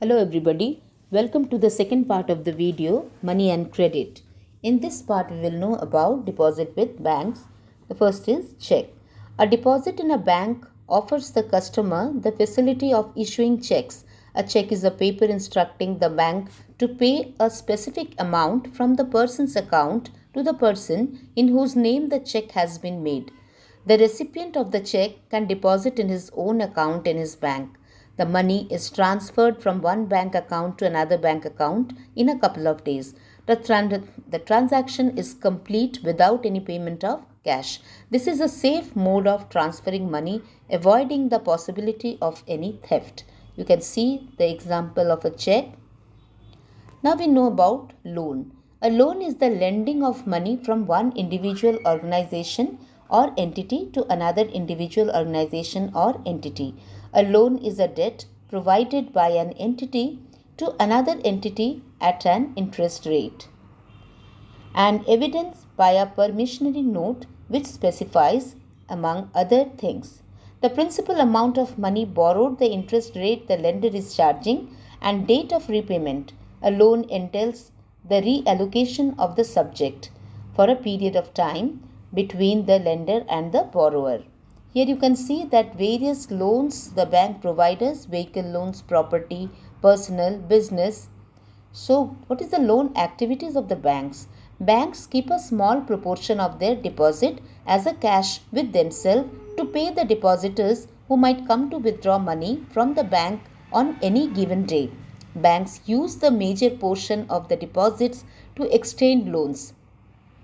Hello everybody, welcome to the second part of the video, Money and Credit. In this part we will know about deposit with banks. The first is check. A deposit in a bank offers the customer the facility of issuing checks. A check is a paper instructing the bank to pay a specific amount from the person's account to the person in whose name the check has been made. The recipient of the check can deposit in his own account in his bank. The money is transferred from one bank account to another bank account in a couple of days. The transaction is complete without any payment of cash. This is a safe mode of transferring money, avoiding the possibility of any theft. You can see the example of a check. Now we know about loan. A loan is the lending of money from one individual organization or entity to another individual organization or entity. A loan is a debt provided by an entity to another entity at an interest rate, and evidenced by a promissory note which specifies, among other things, the principal amount of money borrowed, the interest rate the lender is charging, and date of repayment. A loan entails the reallocation of the subject for a period of time between the lender and the borrower. Here you can see that various loans the bank provides: vehicle loans, property, personal, business. So, what is the loan activities of the banks? Banks keep a small proportion of their deposit as a cash with themselves to pay the depositors who might come to withdraw money from the bank on any given day. Banks use the major portion of the deposits to extend loans.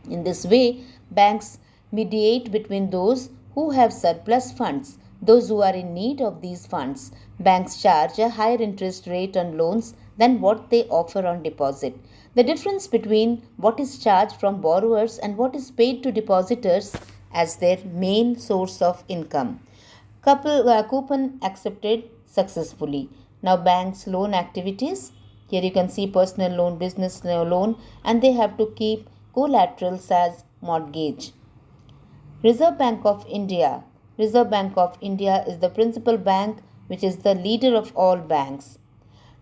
In this way, banks mediate between those who have surplus funds, those who are in need of these funds. Banks charge a higher interest rate on loans than what they offer on deposit. The difference between what is charged from borrowers and what is paid to depositors as their main source of income. Coupon accepted successfully. Now banks loan activities. Here you can see personal loan, business loan, and they have to keep collaterals as mortgage. Reserve Bank of India. Reserve Bank of India is the principal bank which is the leader of all banks.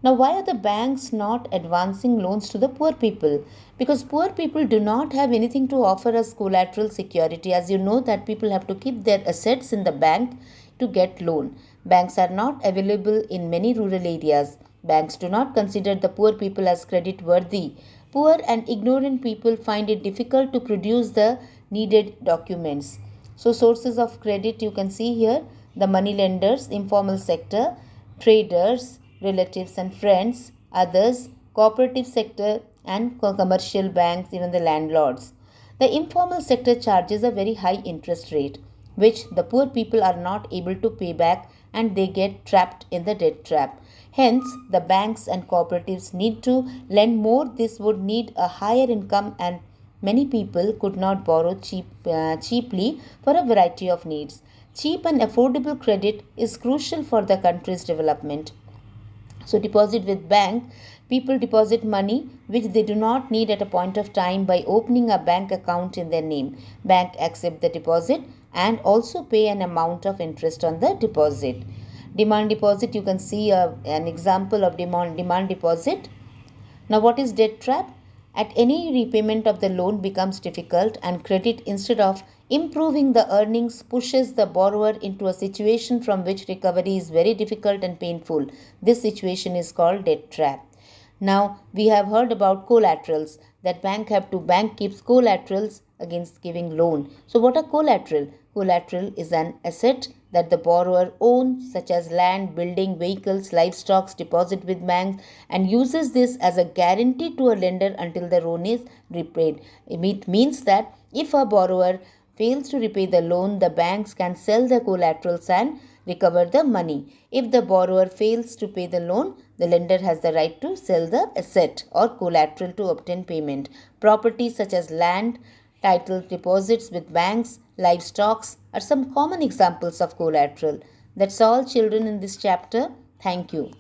Now, why are the banks not advancing loans to the poor people? Because poor people do not have anything to offer as collateral security. As you know that people have to keep their assets in the bank to get loan. Banks are not available in many rural areas. Banks do not consider the poor people as credit worthy. Poor and ignorant people find it difficult to produce the needed documents. So sources of credit you can see here: the money lenders, informal sector, traders, relatives and friends, others, cooperative sector and commercial banks, even the landlords. The informal sector charges a very high interest rate which the poor people are not able to pay back and they get trapped in the debt trap. Hence, the banks and cooperatives need to lend more. This would need a higher income, and many people could not borrow cheaply for a variety of needs. Cheap and affordable credit is crucial for the country's development. So deposit with bank, people deposit money which they do not need at a point of time by opening a bank account in their name. Bank accept the deposit and also pay an amount of interest on the deposit. Demand deposit, you can see an example of demand deposit. Now what is debt trap? At any repayment of the loan becomes difficult, and credit, instead of improving the earnings, pushes the borrower into a situation from which recovery is very difficult and painful. This situation is called debt trap. Now we have heard about collaterals, that bank keeps collaterals against giving loan. So what are collateral? Collateral is an asset that the borrower owns, such as land, building, vehicles, livestock, deposit with banks, and uses this as a guarantee to a lender until the loan is repaid. It means that if a borrower fails to repay the loan, the banks can sell the collaterals and recover the money. If the borrower fails to pay the loan, the lender has the right to sell the asset or collateral to obtain payment. Properties such as land, title, deposits with banks, livestock are some common examples of collateral. That's all, children, in this chapter. Thank you.